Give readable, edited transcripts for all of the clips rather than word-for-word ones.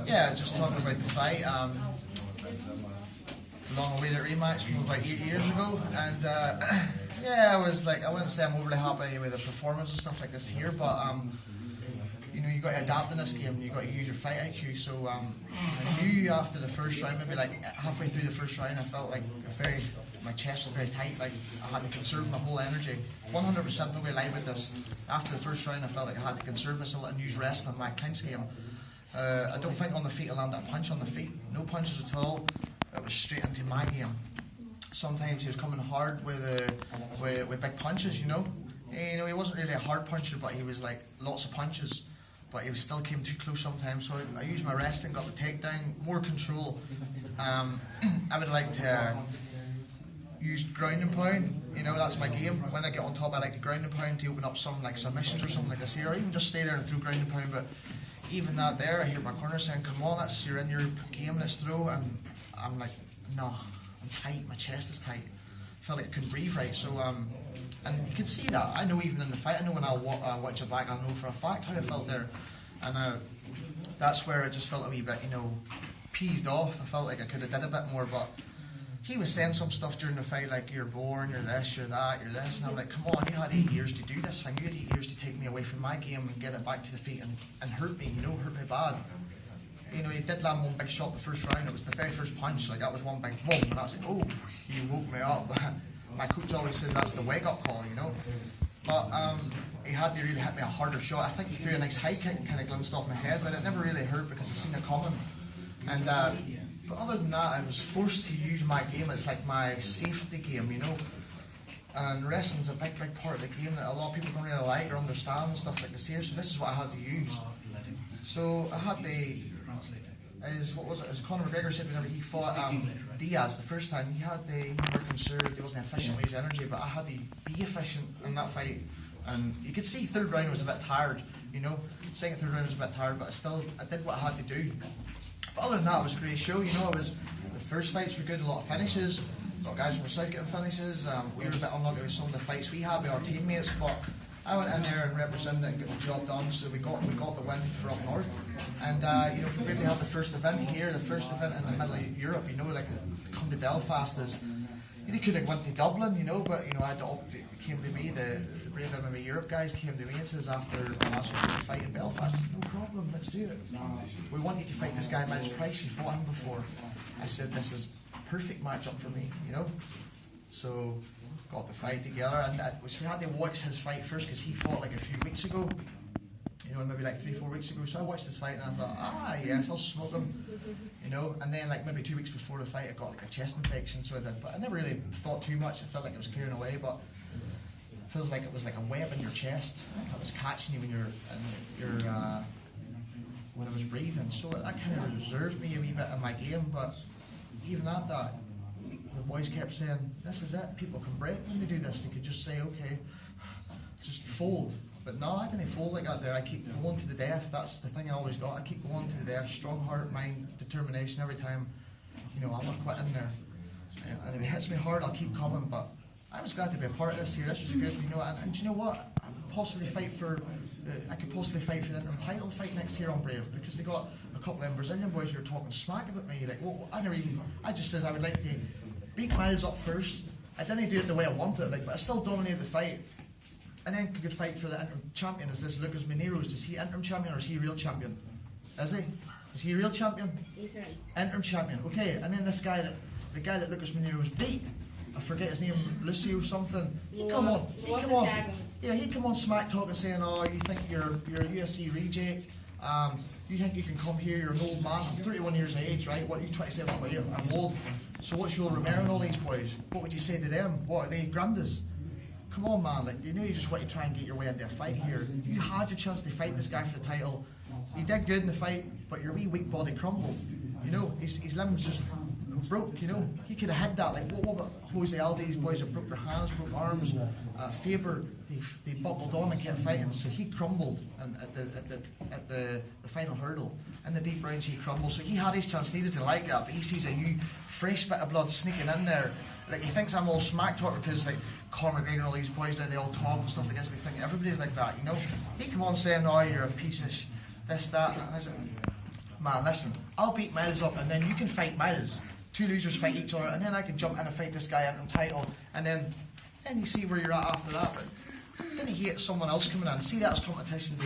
Yeah, just talking about the fight. Long-awaited rematch from about 8 years ago, and yeah, I wouldn't say I'm overly happy with the performance and stuff like this here, but you know, you got to adapt in this game, and you got to use your fight IQ. So I knew after the first round, maybe like halfway through the first round, I felt like my chest was very tight, like I had to conserve my whole energy. 100% no way lie with this. After the first round, I felt like I had to conserve myself and use wrestling, my clinch game. I don't think on the feet I landed a punch on the feet, no punches at all. It was straight into my game. Sometimes he was coming hard with big punches, you know. You know, he wasn't really a hard puncher, but he was like lots of punches. But he still came too close sometimes. So I used my wrestling, got the takedown, more control. I would like to use ground and pound. You know, that's my game. When I get on top, I like to ground and pound to open up some like submissions or something like this here, or even just stay there and throw ground and pound. But even that there, I hear my corner saying, "Come on, you're in your game, let's throw." And I'm like, no, I'm tight, my chest is tight. I felt like I couldn't breathe right, so, and you could see that. I know even in the fight, I know when I watch it back, I know for a fact how I felt there. And that's where I just felt a wee bit, you know, peeved off. I felt like I could have did a bit more, but he was saying some stuff during the fight, like, you're born, you're this, you're that, you're this, and I'm like, come on, you had 8 years to do this thing. You had 8 years to take me away from my game and get it back to the feet and hurt me, you know, hurt me bad. You know, he did land one big shot the first round. It was the very first punch, like that was one big boom, and I was like, oh, you woke me up. My coach always says that's the wake-up call, you know. But he had to really hit me a harder shot. I think he threw a nice high kick and kind of glanced off my head, but it never really hurt because I seen it coming. And but other than that, I was forced to use my game. It's like my safety game, you know. And wrestling's a big part of the game that a lot of people don't really like or understand and stuff like this here. So this is what I had to use. So I had the. As Conor McGregor said whenever he fought Diaz the first time, he never conserved, he wasn't efficient with his energy, but I had to be efficient in that fight. And you could see third round was a bit tired, you know. Second, third round was a bit tired, but I did what I had to do. But other than that, it was a great show, you know. The first fights were good, a lot of finishes, a lot of guys from the south getting finishes. We were a bit unlucky with some of the fights we had with our teammates, but I went in there and represented and got the job done, so we got the win for up north. And you know, for me to have the first event here, the first event in the middle of Europe, you know, like come to Belfast is, you could have went to Dublin, you know, but you know, it came to me, the Brave MMA Europe guys came to me and says after the last fight in Belfast, no problem, let's do it. We want you to fight this guy Myles Price, you fought him before. I said, this is a perfect matchup for me, you know. So got the fight together, and we had to watch his fight first because he fought like a few weeks ago, you know, maybe like 3-4 weeks ago. So I watched this fight and I thought, yes, I'll smoke him, you know. And then like maybe 2 weeks before the fight, I got like a chest infection, so I did. But I never really thought too much. I felt like it was clearing away, but it feels like it was like a web in your chest. It was catching you when when I was breathing. So that kind of reserved me a wee bit of my game. But even at that, the boys kept saying, this is it, people can break when they do this. They could just say, okay, just fold. But no, I didn't fold like that there. I keep going to the death. That's the thing I always got. I keep going to the death. Strong heart, mind, determination every time. You know, I'm not quitting there. And if it hits me hard, I'll keep coming. But I was glad to be a part of this here. This was good, you know. And you know what? I could possibly fight for the interim title fight next year on Brave, because they got a couple of Brazilian boys who were talking smack about me. Like, well, I just said I would like to beat Myles up first. I didn't do it the way I wanted, like, but I still dominated the fight. And then could fight for the interim champion. Is this Lucas Mineiros? Is he interim champion or is he real champion? Is he? Is he real champion? Interim champion. Okay. And then this guy the guy that Lucas Mineiros beat, I forget his name, Lucio something. He come on. Yeah, he come on smack talking saying, oh, you think you're a UFC reject. You think you can come here, you're an old man, I'm 31 years of age, right? What are you, 27? I'm old. So what's your Romero and all these boys? What would you say to them? What are they, grandas? Come on, man, like, you know, you just want to try and get your way into a fight here. You had your chance to fight this guy for the title. He did good in the fight, but your wee weak body crumbled. You know, his limbs just broke, you know. He could have had that. Like, what about Jose Alde's boys that broke their hands, broke arms? Faber, they buckled on and kept fighting, so he crumbled and at the final hurdle. In the deep rounds, he crumbled. So he had his chance, needed to like that, but he sees a new, fresh bit of blood sneaking in there. Like, he thinks I'm all smack talker because, like, Conor McGregor and all these boys, they all talk and stuff like this. They think everybody's like that, you know. He come on saying, oh, you're a piece of this, that. And I said, man, listen, I'll beat Myles up, and then you can fight Myles. 2 losers fight each other, and then I can jump in and fight this guy out in title, and then you see where you're at after that. But then you hate someone else coming in, see that as competition,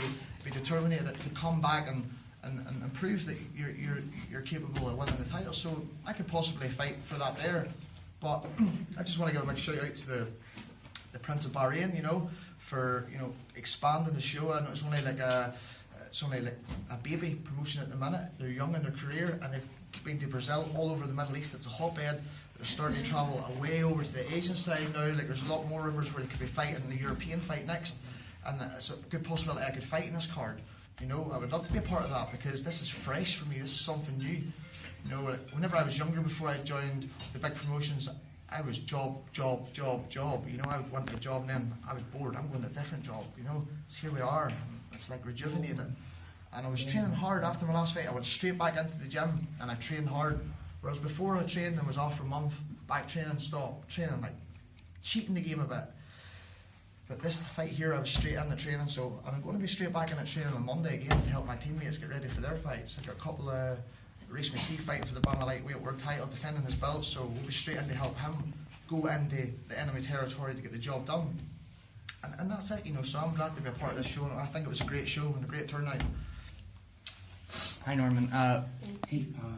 be determined to come back and prove that you're capable of winning the title. So I could possibly fight for that there. But I just want to give a big shout out to the Prince of Bahrain, for expanding the show. And it's only like a baby promotion at the minute. They're young in their career, and they've been to Brazil, all over the Middle East. It's a hotbed. They're starting to travel away over to the Asian side now. Like, there's a lot more rumours where they could be fighting the European fight next, and it's a good possibility I could fight in this card. I would love to be a part of that, because this is fresh for me. This is something new. Whenever I was younger, before I joined the big promotions, I was job. I would want a job, and then I was bored. I'm going to a different job. So here we are. It's like rejuvenating. And I was training hard after my last fight. I went straight back into the gym, and I trained hard. Whereas before I trained and was off for a month, back training, stop training, like cheating the game a bit. But this fight here, I was straight in the training, so I'm going to be straight back in the training on Monday again to help my teammates get ready for their fights. I've got a couple of Race McKee fighting for the Bama Lightweight World title, defending his belt, so we'll be straight in to help him go into the enemy territory to get the job done. And that's it, so I'm glad to be a part of this show. I think it was a great show and a great turnout. Hi Norman.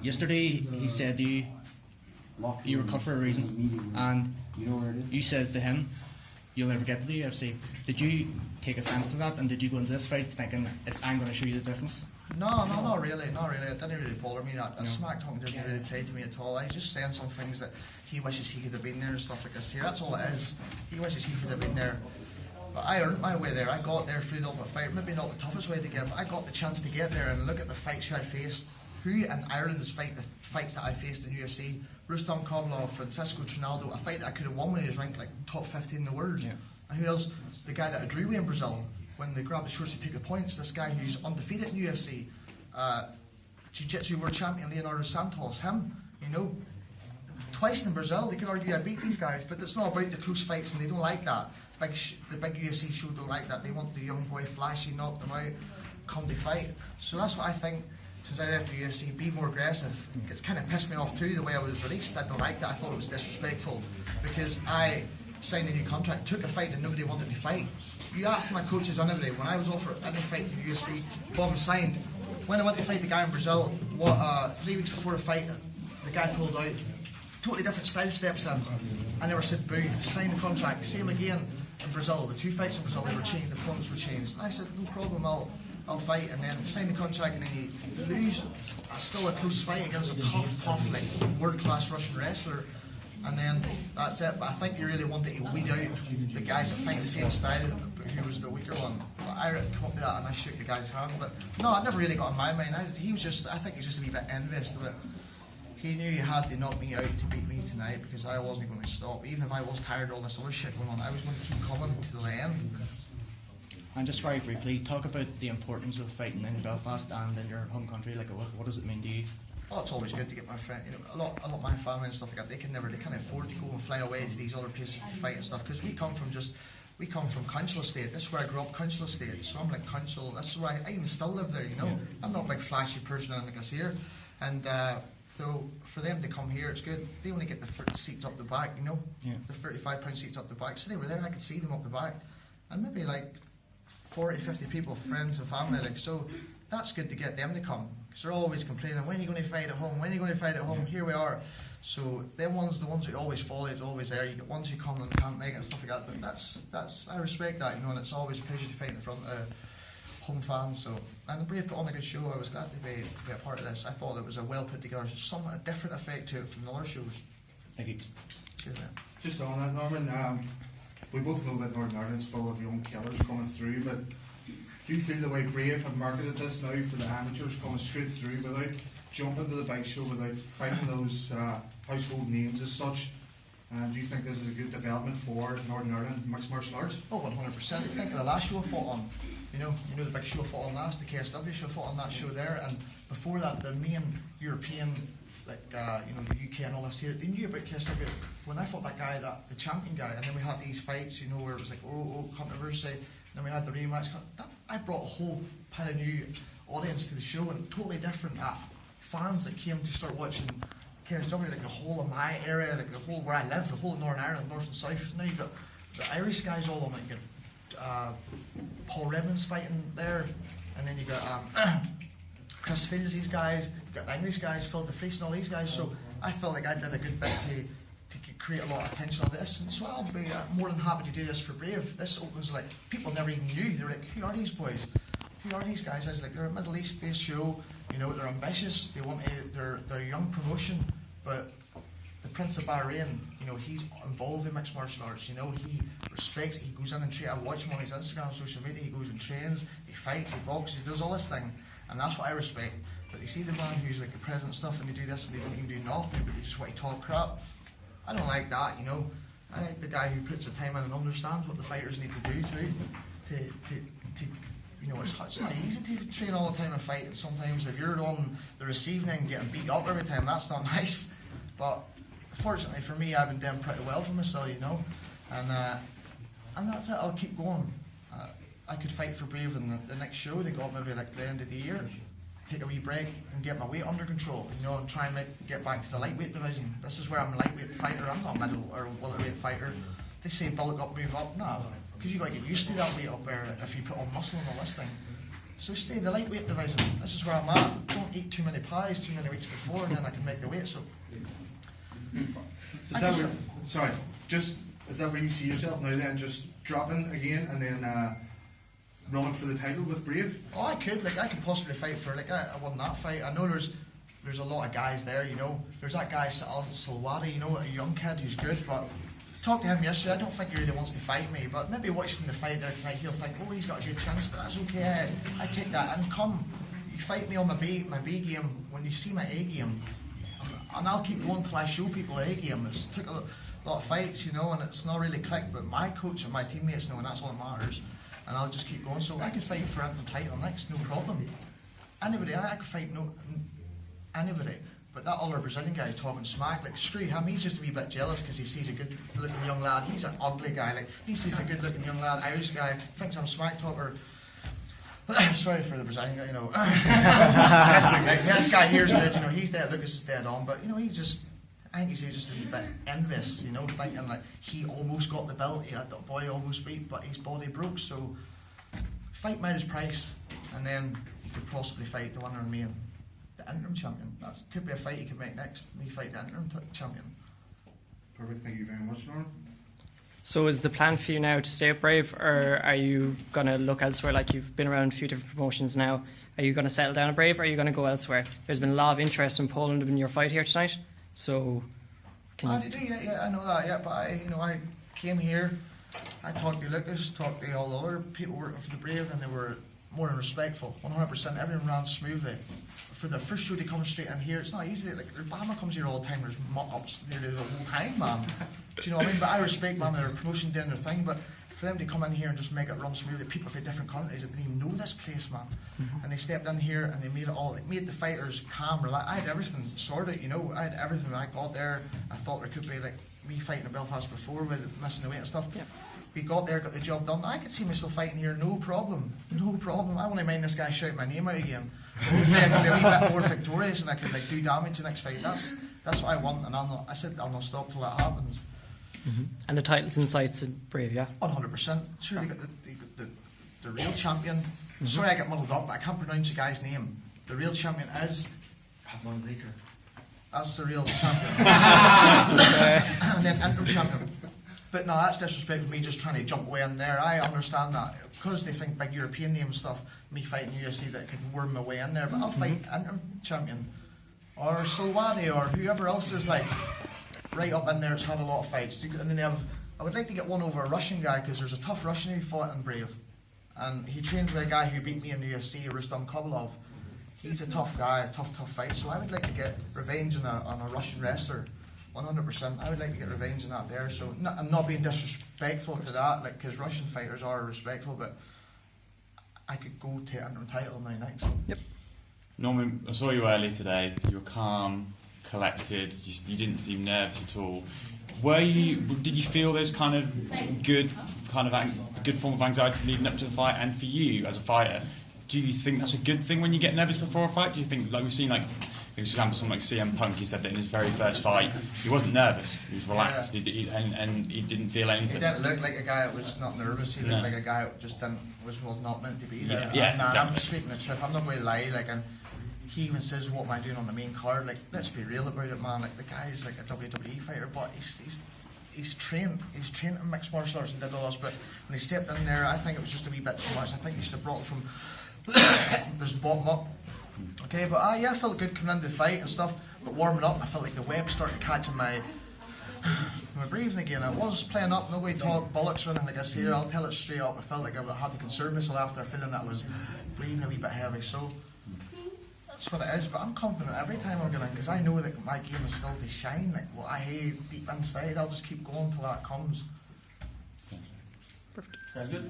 Yesterday he said you were cut for a reason, and you said to him you'll never get to the UFC. Did you take offence to that, and did you go into this fight thinking I'm going to show you the difference? No, not really. It didn't really bother me. That smack talking doesn't really play to me at all. I was just saying some things that he wishes he could have been there and stuff like this here. That's all it is. He wishes he could have been there. But I earned my way there. I got there through the ultimate fight. Maybe not the toughest way to get, but I got the chance to get there and look at the fights I faced. Who in Ireland has the fights that I faced in UFC? Rustam Kovlov, Francisco Trinaldo, a fight that I could have won when he was ranked like top 15 in the world. Yeah. And who else? The guy that I drew with in Brazil when they grabbed the shorts to take the points. This guy who's undefeated in UFC, Jiu-Jitsu world champion Leonardo Santos. Him, twice in Brazil. They could argue I beat these guys, but it's not about the close fights, and they don't like that. The big UFC show don't like that. They want the young boy flashy, knock them out, come to fight. So that's what I think. Since I left the UFC, be more aggressive. It's kind of pissed me off too, the way I was released. I don't like that. I thought it was disrespectful, because I signed a new contract, took a fight that nobody wanted to fight. You asked my coaches on every day, when I was offered any fight to the UFC, bomb signed. When I went to fight the guy in Brazil, 3 weeks before the fight, the guy pulled out, totally different style steps in. I never said boo, sign the contract. Same again in Brazil, the 2 fights in Brazil, they were changed, the points were changed. And I said, no problem, I'll fight, and then sign the contract, and then you lose still a close fight against a tough, like world-class Russian wrestler, and then that's it. But I think you really wanted to weed out the guys that fight the same style, but who was the weaker one. But I come up to that and I shook the guy's hand. But no, it never really got in my mind. I think he was just a wee bit envious of it. He knew he had to knock me out to beat me tonight, because I wasn't going to stop. Even if I was tired of all this other shit going on, I was going to keep coming to the end. And just very briefly, talk about the importance of fighting in Belfast and in your home country. Like, what does it mean to you? Oh, it's always good to get my friend. A lot of my family and stuff like that. They can't afford to go and fly away to these other places to fight and stuff, because we come from Council Estate. This is where I grew up, Council Estate. So I'm like Council. That's where I even still live there. Yeah. I'm not a big flashy person like us here, and so for them to come here, it's good. They only get the seats up the back, the £35 seats up the back. So they were there. I could see them up the back, and maybe like 40, 50 people, friends and family, so that's good to get them to come, because they're always complaining, when are you going to fight at home, Here we are. So the ones who always follow, it's always there. You get ones who come and can't make it and stuff like that, but that's I respect that, and it's always a pleasure to fight in front of home fans. So, and the Brave put on a good show. I was glad to be a part of this. I thought it was a well put together, somewhat a different effect to it from the other shows. Thank you. Cheers, man. Just on that, Norman, we both know that Northern Ireland's full of young killers coming through, but do you feel the way Brave have marketed this now for the amateurs coming straight through without jumping to the bike show, without fighting those household names as such? Do you think this is a good development for Northern Ireland mixed martial arts? Oh, 100%. Think of the last show I fought on. The big show I fought on last, the KSW show I fought on that show there, and before that, the main European, like the UK and all this here, they knew about KSW. When I fought that guy, the champion guy, and then we had these fights, where it was like, controversy, and then we had the rematch. I brought a whole pile of new audience to the show, and totally different fans that came to start watching KSW, like the whole of my area, like the whole where I live, the whole of Northern Ireland, North and South. Now you've got the Irish guys all on it. You got Paul Ribbons fighting there, and then you got Chris Fields, these guys. You got the English guys, Phil DeFries, and all these guys. So I felt like I did a good bit to create a lot of attention on this, and so I'll be more than happy to do this for Brave. This opens, like, people never even knew. They were like, who are these boys? Who are these guys? I was like, they're a Middle East based show, you know, they're ambitious, they're a young promotion, but the Prince of Bahrain, you know, he's involved in mixed martial arts, you know, he respects, he goes in and trains. I watch him on his Instagram and social media, he goes and trains, he fights, he boxes, he does all this thing, and that's what I respect. But you see the man who's like the president and stuff, and they do this and they don't even do nothing, but they just want to talk crap. I don't like that, you know. I like the guy who puts the time in and understands what the fighters need to do to you know, it's not easy to train all the time and fight, and sometimes if you're on the receiving end getting beat up every time, that's not nice. But fortunately for me, I've been doing pretty well for myself, you know, and that's it. I'll keep going. I could fight for Brave in the next show. They got maybe like the end of the year, take a wee break and get my weight under control, you know, and try and get back to the lightweight division. This is where I'm a lightweight fighter. I'm not a middle or welterweight fighter. They say bulk up, move up. No, because you got to get used to that weight up there if you put on muscle and all this thing. So stay in the lightweight division. This is where I'm at. Don't eat too many pies too many weeks before, and then I can make the weight. So is that where, sorry, just is that where you see yourself now then, just dropping again and then running for the title with Brave? Oh, I could possibly fight for, like, I won that fight. I know there's a lot of guys there, you know. There's that guy Salwati, you know, a young kid who's good, but talked to him yesterday. I don't think he really wants to fight me, but maybe watching the fight there tonight, he'll think, oh, he's got a good chance, but that's okay. I take that and come. You fight me on my B game when you see my A game, and I'll keep going till I show people the A game. It's took a lot of fights, you know, and it's not really clicked, but my coach and my teammates know, and that's all that matters. And I'll just keep going. So I could fight for the title next, no problem. Anybody, I could fight anybody. But that other Brazilian guy talking smack, like, screw him, he's just a wee bit jealous because he sees a good looking young lad. He's an ugly guy, like, he sees a good looking young lad, Irish guy, thinks I'm smack talker. Sorry for the Brazilian guy, you know. This guy here's good, you know, he's dead, Lucas is dead on, but, you know, I think he's just a bit envious, you know, thinking like he almost got the belt, he had that boy almost beat, but his body broke. So fight Myles Price, and then you could possibly fight the winner of me and the interim champion. That could be a fight you could make next. Me fight the interim champion. Perfect, thank you very much, Norm. So is the plan for you now to stay at Brave, or are you going to look elsewhere? Like, you've been around a few different promotions now. Are you going to settle down at Brave, or are you going to go elsewhere? There's been a lot of interest in Poland in your fight here tonight. So, I know that, yeah, but I came here, I talked to Lucas, talked to all the other people working for the Brave, and they were more than respectful, 100%, everyone ran smoothly. For the first show to come straight in here, it's not easy, like, Obama comes here all the time, there's mock-ups nearly the whole time, man. Do you know what I mean? But I respect, man, their promotion doing their thing, but for them to come in here and just make it run smoothly, people from different countries that didn't even know this place, man. And they stepped in here and they made it all, it made the fighters calm, relaxed. I had everything sorted, you know, I had everything when I got there. I thought there could be like me fighting in Belfast before with missing the weight and stuff. Yep. We got there, got the job done. I could see myself fighting here, no problem. No problem. I wouldn't mind this guy shouting my name out again. Hopefully I could be a wee bit more victorious and I could like do damage the next fight. That's what I want, and I said I'll not stop till that happens. And the title's in sights in Brave, yeah? 100%. Sure, they got the real champion. Sorry I got muddled up, but I can't pronounce the guy's name. The real champion is... That's the real champion. And then interim champion. But no, that's disrespectful, me just trying to jump away in there. I understand that. Because they think big European name stuff, me fighting UFC, that could worm my way in there. But I'll fight interim champion. Or Salwati, or whoever else is like... right up in there, it's had a lot of fights. And then I would like to get one over a Russian guy, because there's a tough Russian who fought in Brave. And he trains with a guy who beat me in the UFC, Rustam Kovalov. He's a tough guy, a tough fight. So I would like to get revenge on a Russian wrestler, 100%. I would like to get revenge on that there. So I'm not being disrespectful to that, like, because Russian fighters are respectful, but I could go to interim title now next. Yep. Norman, I saw you earlier today. You were calm, collected. You didn't seem nervous at all. Did you feel those kind of good form of anxiety leading up to the fight? And for you as a fighter, do you think that's a good thing when you get nervous before a fight? Do you think, like we've seen, like for example, someone like CM Punk, he said that in his very first fight, he wasn't nervous, he was relaxed, and he didn't feel He anything. didn't look like a guy that was not nervous. He looked like a guy that just was not meant to be there. Yeah, And, exactly. I'm speaking the truth. I'm not going to lie. Like, and he even says, "What am I doing on the main card?" Like, let's be real about it, man. Like, the guy's like a WWE fighter, but he's trained. He's trained in mixed martial arts and did all this. But when he stepped in there, I think it was just a wee bit too much. I think he should have brought it from this bottom up. Okay, but yeah, I felt good coming into the fight and stuff. But warming up, I felt like the web started catching my breathing again. I was playing up, no way talk bollocks or anything like this here. I'll tell it straight up. I felt like I had to conserve myself after feeling that I was breathing a wee bit heavy. So that's what it is. But I'm confident every time I'm going, because I know that my game is still to shine. Like what I hate deep inside, I'll just keep going till that comes. Perfect. That's good.